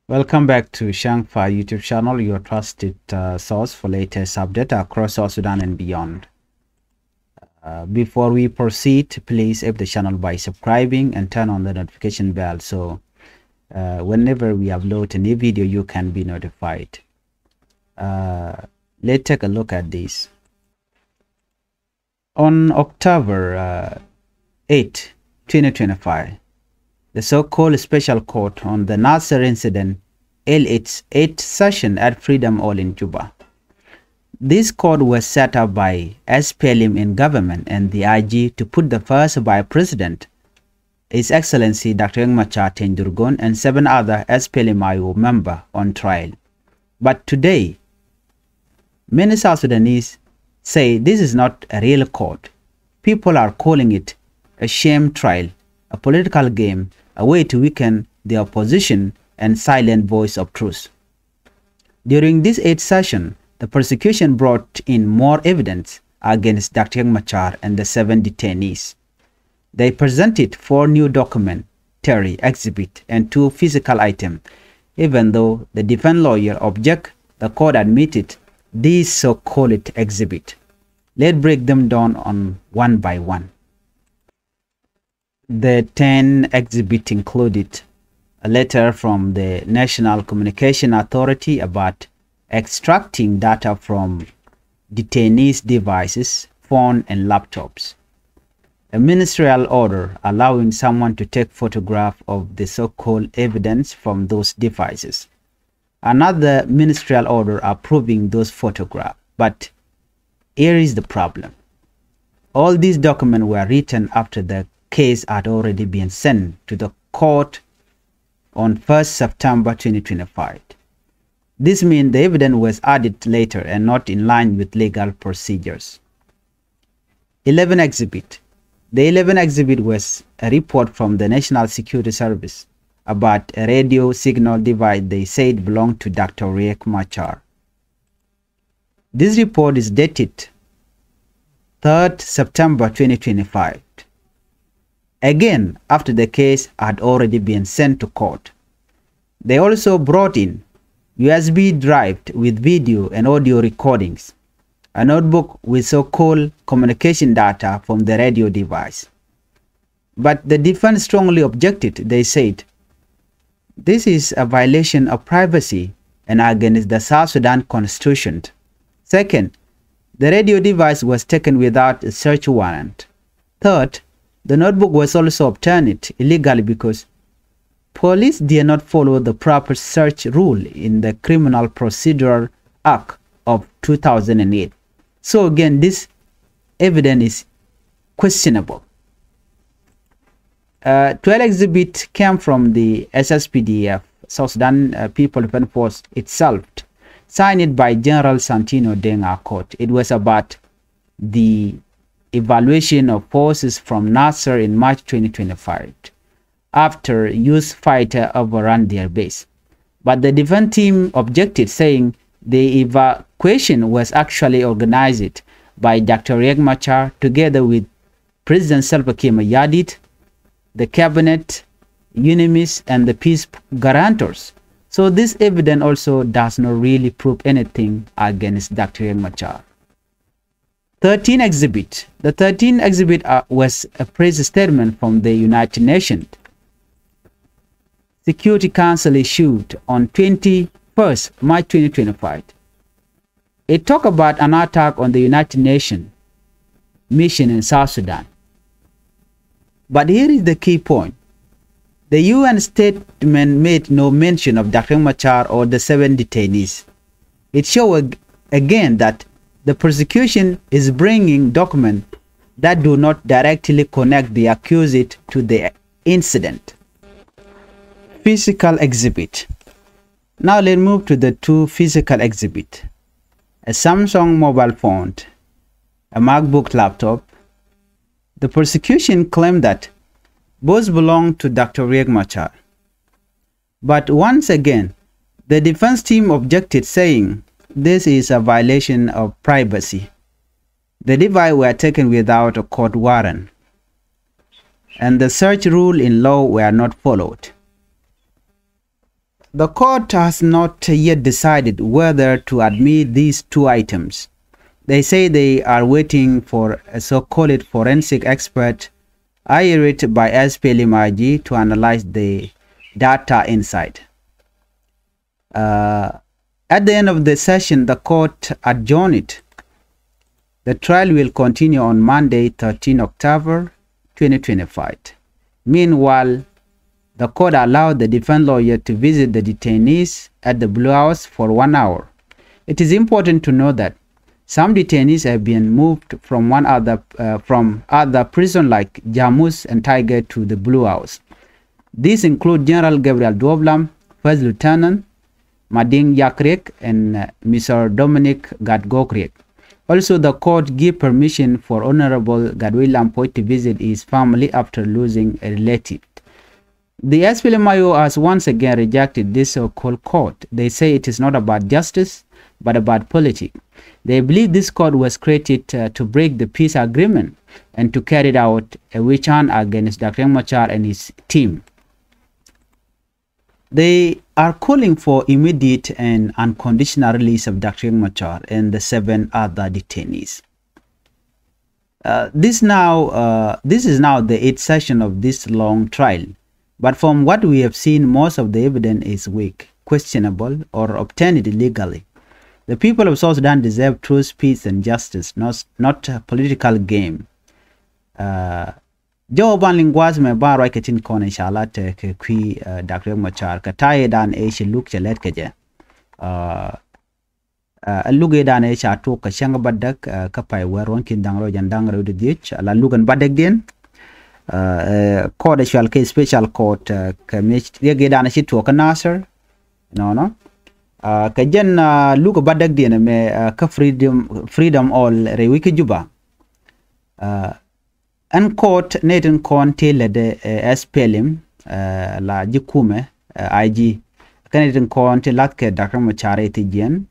Welcome back to Changfied YouTube channel, your trusted source for latest update across South Sudan and beyond. Before we proceed, please help the channel by subscribing and turn on the notification bell so whenever we upload a new video, you can be notified. Let's take a look at this. On October 8, 2025, the so-called special court on the Nasser incident held its 8th session at Freedom Hall in Juba. This court was set up by SPLM in government and the IG to put the first Vice President, His Excellency Dr. Machar and 7 other SPLM-IO members on trial. But today, many South Sudanese say this is not a real court. People are calling it a sham trial, a political game, a way to weaken the opposition and silent voice of truth. During this 8th session, the prosecution brought in more evidence against Dr. Machar and the 7 detainees. They presented 4 new documentary exhibits and 2 physical items. Even though the defense lawyer objected, the court admitted these so-called exhibits. Let's break them down one by one. The 10 exhibits included a letter from the National Communication Authority about extracting data from detainees' devices, phones, and laptops. A ministerial order allowing someone to take photographs of the so-called evidence from those devices. Another ministerial order approving those photographs. But here is the problem. All these documents were written after the case had already been sent to the court on 1st September 2025. This means the evidence was added later and not in line with legal procedures. 11 exhibit. The 11 exhibit was a report from the National Security Service about a radio signal device they said belonged to Dr. Riek Machar. This report is dated 3rd September 2025. Again, after the case had already been sent to court. They also brought in USB drive with video and audio recordings, a notebook with so-called communication data from the radio device. But the defense strongly objected. They said, this is a violation of privacy and against the South Sudan Constitution. Second, the radio device was taken without a search warrant. Third, the notebook was also obtained illegally because police did not follow the proper search rule in the Criminal Procedure Act of 2008. So again, this evidence is questionable. 12 exhibits came from the SSPDF, South Sudan People Defense Force itself, signed by General Santino Denga Court. It was about the evaluation of forces from Nasser in March 2025 after youth fighter overran their base. But the defense team objected, saying the evacuation was actually organized by Dr. Riek Machar together with President Salva Kiir Mayardit, the cabinet, UNIMIS, and the peace guarantors. So this evidence also does not really prove anything against Dr. Riek Machar. 13 exhibit. The 13 exhibit was a press statement from the United Nations Security Council issued on 21st March 2025. It talked about an attack on the United Nations mission in South Sudan. But here is the key point. The UN statement made no mention of Dr. Machar or the 7 detainees. It showed again that the prosecution is bringing documents that do not directly connect the accused to the incident. Physical exhibit. Now let's move to the 2 physical exhibits. A Samsung mobile phone, a MacBook laptop. The prosecution claimed that both belong to Dr. Riek Machar. But once again, the defense team objected, saying this is a violation of privacy. The devices were taken without a court warrant, and the search rule in law were not followed. The court has not yet decided whether to admit these two items. They say they are waiting for a so-called forensic expert hired by SPLM-IG to analyze the data inside. At the end of the session, the court adjourned it. The trial will continue on Monday, 13 October 2025. Meanwhile, the court allowed the defense lawyer to visit the detainees at the Blue House for 1 hour. It is important to know that some detainees have been moved from other prisons like Jamus and Tiger to the Blue House. These include General Gabriel Duoblam, First Lieutenant Mading Yakriek, and Mr. Dominic Gadgokriek. Also, the court gave permission for Honorable Gadwi Lampoy to visit his family after losing a relative. The SPLM-IO has once again rejected this so-called court. They say it is not about justice, but about politics. They believe this court was created to break the peace agreement and to carry out a witch hunt against Dr. Machar and his team. They are calling for immediate and unconditional release of Dr. Machar and the 7 other detainees. This is now the 8th session of this long trial. But from what we have seen, most of the evidence is weak, questionable, or obtained illegally. The people of South Sudan deserve truth, peace, and justice, not a political game. Jawaban linguas me ba roi ketin kon inshallah te ke kui Dr. Machar ka taye dan e shi luk chelet ke je. Luge dan e cha to ka shanga badak ka pai waron kin dangro jandang ro de dich ala lugan badak den. Court actual case special court ka me ye dan shi to ka nasser no ka jen luga badak den me ka freedom all rewi ke juba an court neten kon tele de SPLM la jikume IG kaneten kon te latke Dr. Machar etijen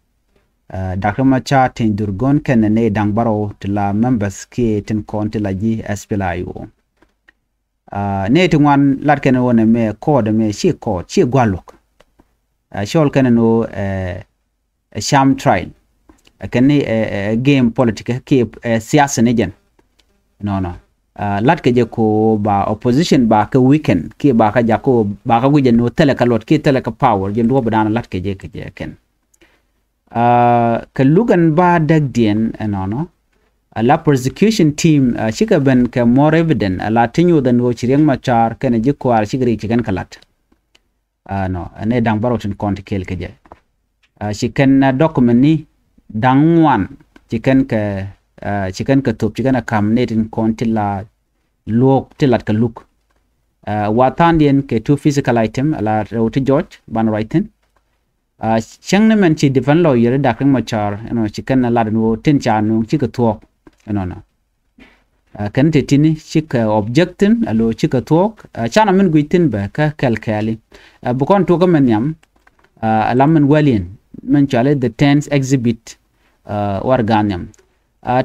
Dr. Machar tin durgon ken ne dangbaro te la members ki ten kon te la ji SPLIO neten wan latke ne wona me code me shi court shi gwalok shol ken no a sham trial ken game politique ki siyasa ne jen no latke je ko ba opposition ba ka weekend ki ba ka jako ba ka guje no tele ka lot ki tele ka power je ndo badana latke je ke je ken ka lugan ba dagdien no la prosecution team shika ben ka more evident la tinyo dan go chireng Machar ken je ko ar shigri chiken kalat no ne dang barotin konti kel ke je shiken document ni dangwan chiken ka top chiken kam netin kontila lok tilat ka look watandien ke two physical item ala roti George ban writing changna men chi defend lawyer Dr. Machar chiken la no tin cha no chika talk no kan tetini chika objectin alo chika talk chana men guitin ba ka kalkali bukon to ka men yam alamen walien men chale the 10th exhibit warganium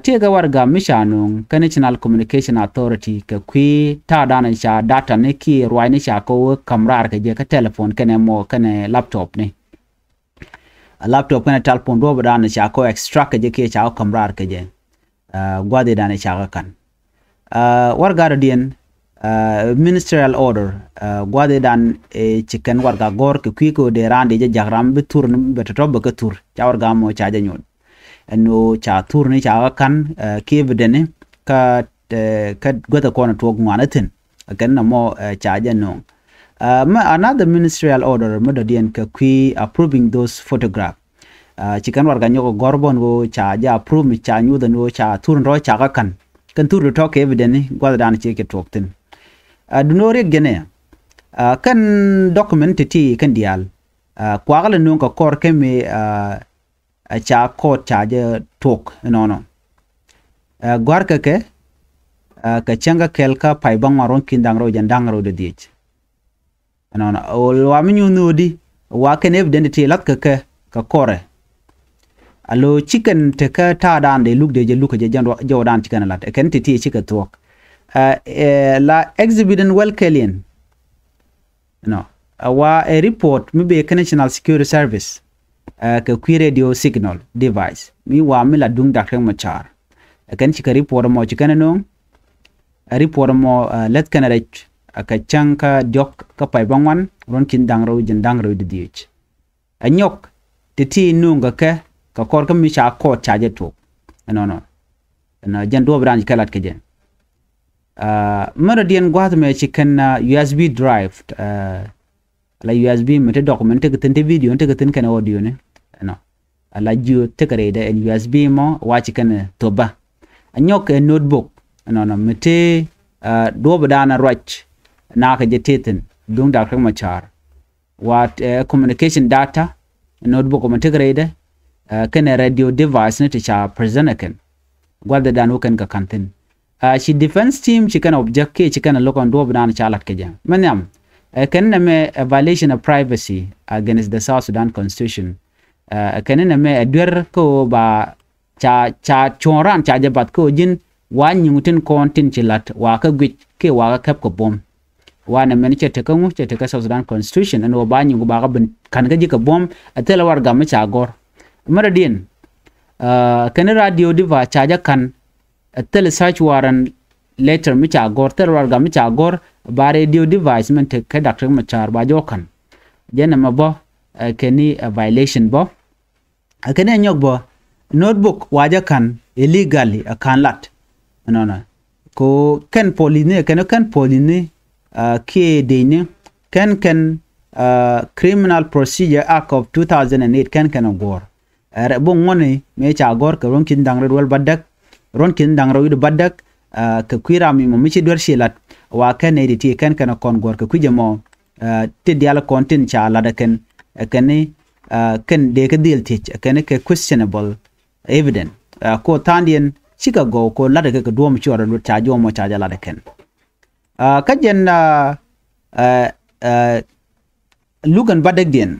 tega warga mishanung ka National Communication Authority ka kwi ta dana sha data ne ki rwai ne sha ko kamrar ka je ka telephone kene mo kene laptop ne laptop kene telephone do dana sha ko extract ka je ke sha kamrar ka je gwade dana sha kan warga dien ministerial order gwade dan chicken warga gor ka kwi ko de rande je jagram be tour be to be ka tour cha warga mo cha je nyod no cha tour ni cha kan ki evidence ka gwada ko na to ngwanatin again na mo cha je no another ministerial order mododien ka kwi approving those photograph chicken warga nyoko gorbon go cha ja approve mi cha nyu no cha tour ro cha kan tour to ka evidence gwada dan chi ke toktin dunore gene kan document ti kan dial kwagala no ka kor ke me cha court cha je talk no gwar ka ke ka changa kelka pai bang maron kindang ro jandang ro de dich no wa minyu nudi wa ken evidentity lat ka kore alo chicken te ka ta dan de look de je look je jo dan chicken lat ken ti chika talk la exhibit well kalian no wa a report maybe a national security service ka kwi radio signal device mi wa mi la dung Dr. Machar kan chika report mo chika no report mo let kana rech ka chanka diok ka pai bangwan ron kin dangro jin dangro de dich anyok titi nunga ka kor ka mi cha ko chaje to no na jan do branch kalat ke jen Meridian gwat me chicken USB drive la USB mete document ke tente video te ke ten kana audio ne no la ju te kare da USB mo wa chicken toba anyok notebook no mete do badana roch na ka jeteten dung Dr. Machar what communication data notebook mete kare da kana radio device ne te cha presentaken gwada dan woken ka kantin she defense team chicken object ke chicken look on do badana chalat ke jam manyam can a violation of privacy against the South Sudan Constitution. Can a dwer ko ba cha choran cha jabat ko jin wan nyutin kontin chilat wa ka gwit ke wa ka kap ko bom wana men che te ko che te ka South Sudan Constitution and ba nyu ba ka ben kan ga jika bom atela war ga ma cha gor maradin kan radio diva cha ja kan atela search warrant later mi cha gor tel war ga mi cha gor ba radio device men te ka Dr. Machar ba jokan jena ma bo keni a violation bo akene nyok bo notebook waja kan illegally a kan lat no ko ken poline kan poline ke dene ken criminal procedure act of 2008 ken gor bo ngone me cha gor ka ron kin dangre wal badak ron kin dangre wi badak ka kwira mi mo mi ci dor shilat wa kan ne ti kan kon gor ka kuje mo te dial content cha la da kan de ka deal ti kan ka questionable evidence ko tandien chika go ko la da ka do mo ci wara lu cha jo mo cha la da kan ka jen lugan badak dien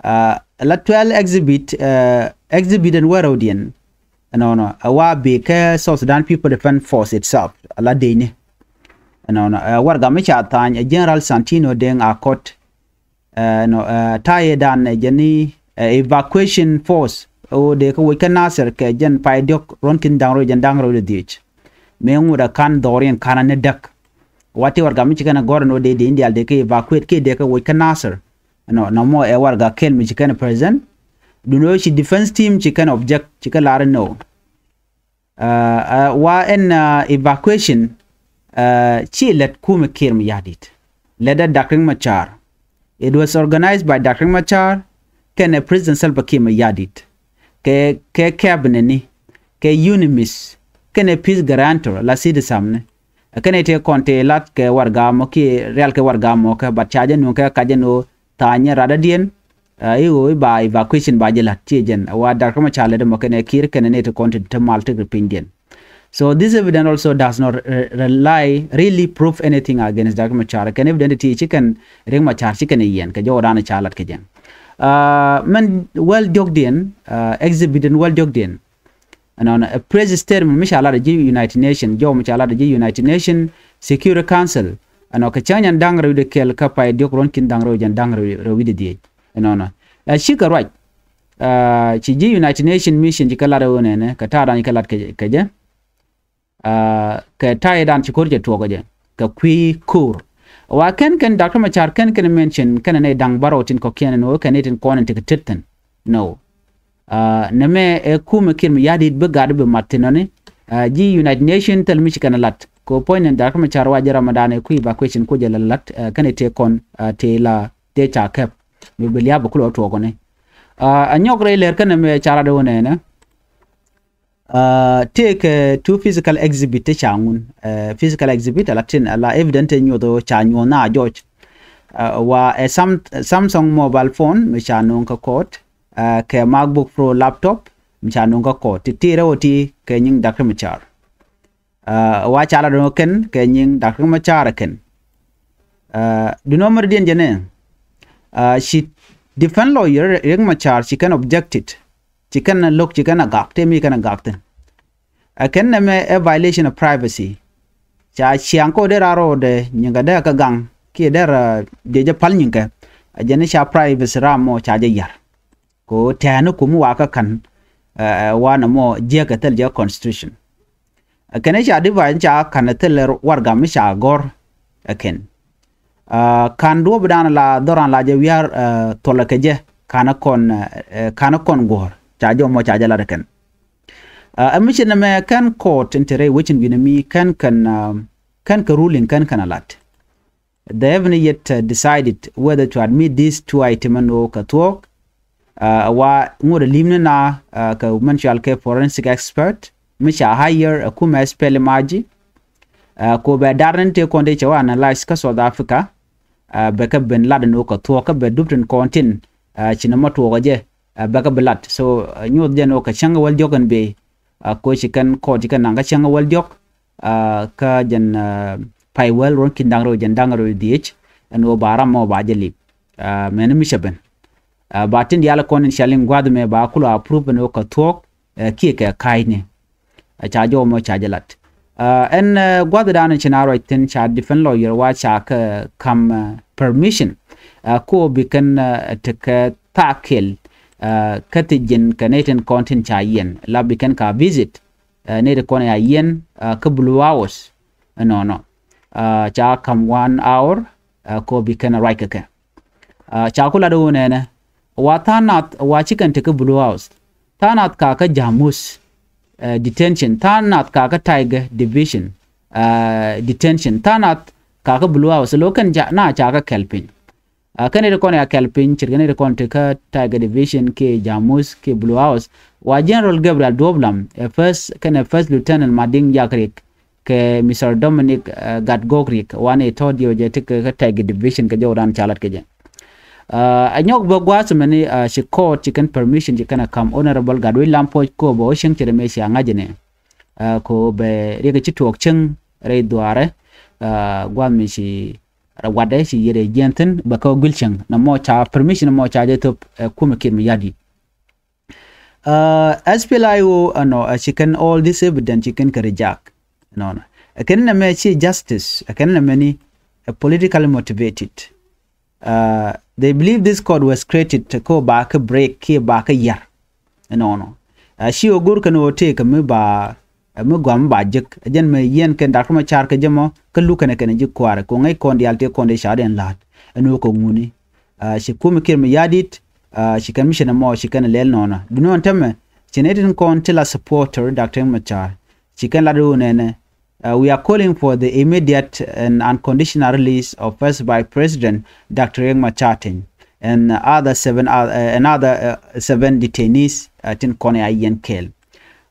la 12 exhibit and warodian no awa be ka South Sudan People Defense Force itself ala deni no warga me cha tan General Santino deng a court taye dan jeni evacuation force o de ko we nasser ke jen pay dok ronkin dangro jen dangro de dich me nguda kan dorien kanane dak wati warga me chikana gorno de indial de ke evacuate ke de ko we nasser no mo e warga kel mi chikana present do know she defense team chicken object chicken lar no wa en evacuation chi let kum kirm yadit led Dr. Machar. It was organized by Dr. Machar ken a president Salva Kiir yadit ke cabinet ni ke unimis ken a peace guarantor la sid samne ken ete konte lat ke warga mo ki real ke warga mo ka batchaje no ka kajeno tanya radadien ayo ba evacuation ba jela tijen wa Dr. Machar le mo ken Kiir ken ne to content to malte pindian. So this evidence also does not really prove anything against Dr. Machar. Can evidence chicken ring Machar chicken yen ka jo rana chalat ke jen man well jogdien exhibited well jogdien and a press statement mishala de United Nation jo mishala de United Nation Security Council and ka chanyan dangro de kel ka pay diok ron kin dangro jan dangro wi de die no shika right chi United Nation mission jikala de wonene ka tara ni kalat ke je ka tayi dan ci korje togo je ka kwi kur wa ken Dr. Machar ken mention ken ne dang barotin ko ken no ken tin konen tik titten no ne me e kuma kirmi yadi be gad be martinone ji United Nation tel mi ci kana lat ko point Dr. Machar wa jara madane ku ba question ko jela lat ken te kon te la te cha kep mi be liya ko togo ne anyogre ler ken me chara de wona ne take two physical exhibit changun physical exhibit latin la evident nyodo chanyo na George wa Samsung mobile phone mi chanun ka code ke MacBook Pro laptop mi chanun ka code titira oti ke nyin Dr. Machar wa chala do ken ke nyin Dr. Machar ken do no mer dien jene she defend lawyer Riek Machar she can objected chicken look chicken agakte mi kana gakte aken me a violation of privacy cha chianko de raro de nyinga de ka gang ki der de je pal nyinga jene cha privacy ramo cha yar ko tanu kumu waka kan wana mo je ka tel je constitution kene cha divine cha kan tel warga mi cha gor aken kan do bidana la doran la je wiar tola ke je kana kon gor cha jo mo cha jala ken amishin me kan court intere which in binami kan ruling kan alat. They haven't yet decided whether to admit these two items or talk. Wa ngode limne na ka mental care forensic expert misha hire kuma spell maji ko be darnte konde chawa analyze ka South Africa beka ben laden ka talk be dupten contin chinama to gaje beka belat so nyod jeno ka changa wal jogan be ko chikan ko chikan nanga changa wal jok ka jan pai well ron kindangro jandangro dih no baram mo bajali men mishaben batin diala konin shaling gwad me ba kula approve no ka talk ki ka kaine cha jo mo cha jalat en gwad dan chinaro tin cha different lawyer wa cha ka kam permission ko bikan ta takel katijin kaneten content cha yen la bikan ka visit ne de konya yen ka blue hours no cha kam 1 hour ko bikan right ka cha kula do ne wa tanat wa chicken take blue house tanat ka jamus detention tanat ka tiger division detention tanat ka blue house lokan ja na cha ka kelpin kane de konya kelpin chirgane de kon take tiger division ke jamus ke blue house wa general Gabriel Doblam first lieutenant Mading Yakrik ke Mr Dominic Gatgogrik wane todio je take tiger division ke joran chalat ke je anyok bogwas mani she court chicken permission jikana kam honorable gadwe lampo ko bo shing chere me sha ngajene ko be rega chituok cheng re duare gwa mi shi rawade shi yere jenten ba ko gulcheng na mo cha permission mo cha je to kuma kin mi yadi SPLIO no chicken all this evidence chicken ka reject no akan na me chi justice akan na many politically motivated they believe this code was created to go back a break ke back a year no she ogur kan o take me ba me gwam ba jik jen me yen ken Dr. Machar ke jemo ke lukane ken ji kware ko ngai kon dialte kon de shaden lat eno ko nguni she kum kir me yadit she kan mission mo she kan lel nona dunon temme chenedin kon tela supporter Dr. Machar she kan ladu nene we are calling for the immediate and unconditional release of first Vice President Dr. Riek Machar and other seven detainees tin kone ayen kel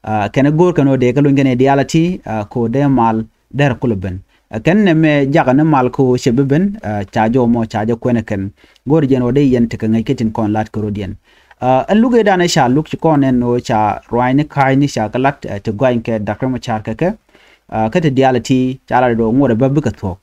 kana gor kano de kalu ngene diality ko de mal der kulben kan ne me jaga ne mal ko shebeben chajo mo chajo kwene ken gor jeno de yen te kan ngetin kon lat ko rodien an luge dana sha luk ko ne no cha roine kai ni sha kalat te gwain ke Dr. Machar ke kata diality chala do ngore babuka talk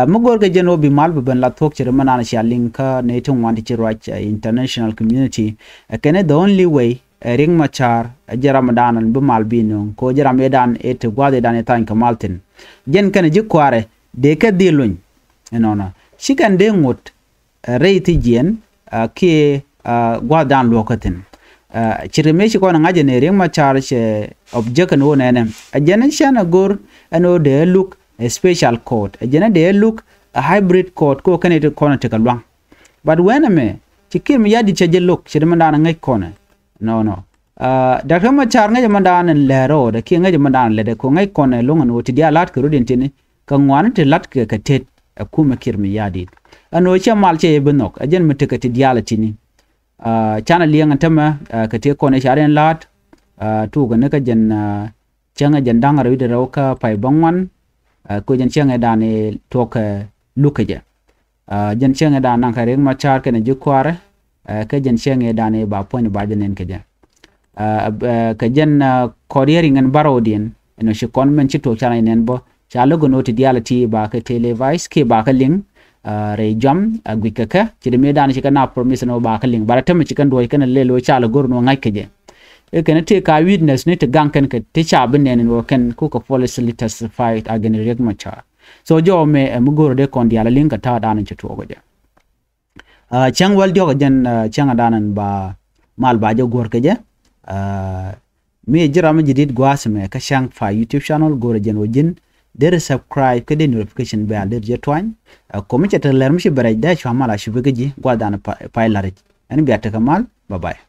mugor ga jeno bi mal ben la talk chere manana sha linka ne tun wanti ci right international community kene the only way Riek Machar jaram danan bi mal bi non ko jaram edan et gwade dan etan ka maltin jen kan ji kware de ka diluñ no shikan de ngot reiti jen ke gwadan lokatin chirime shi ko ngaje ne Riek Machar she object no nene ajene shana gor ano de look a special court ajene de look a hybrid court ko kanete kono te kalwang but when me chikim yadi cheje look chirime ndana ngai kono no Dr. Machar ngaje mandana lero de ki ngaje mandana le de ko ngai kono longan woti dia lat ko rodin tini ka ngwan te lat ke katet akuma kirmi yadi ano che mal che benok ajen metekati diality ni chana liang tama ka te kone sharen lat tu ga ne ka jen changa jen dang ro de ro ka pai bangwan ko jen changa dane to ka lukaje jen changa dan nan ka Riek Machar ke ne jukware ka jen changa dane ba pon ba jenen ke ja ka jen couriering ngan barodien no shi kon men ci to chana nen bo cha logo no ti diality ba ka televis ke ba ka ling re jam agwikaka ci de medan ci kana permission o ba ka ling bara tam ci kan do kan lelo cha la gorno ngai ke je e kan te ka witness ne te gankan ka te cha bin ne no kan ku ka police testify against Riek Machar so jo me mu goro de kon diala ling ka ta dan ci to go je chang wal dio jan chang adanan ba mal ba jo gor keje mi jira ma jidid gwasme ka Changfied YouTube channel gor jan wajin der subscribe ke de notification bell der je twan ko mi chata ler mi shi bare da chwa mala shi begeji gwadana pa larit ani biata kamal bye bye.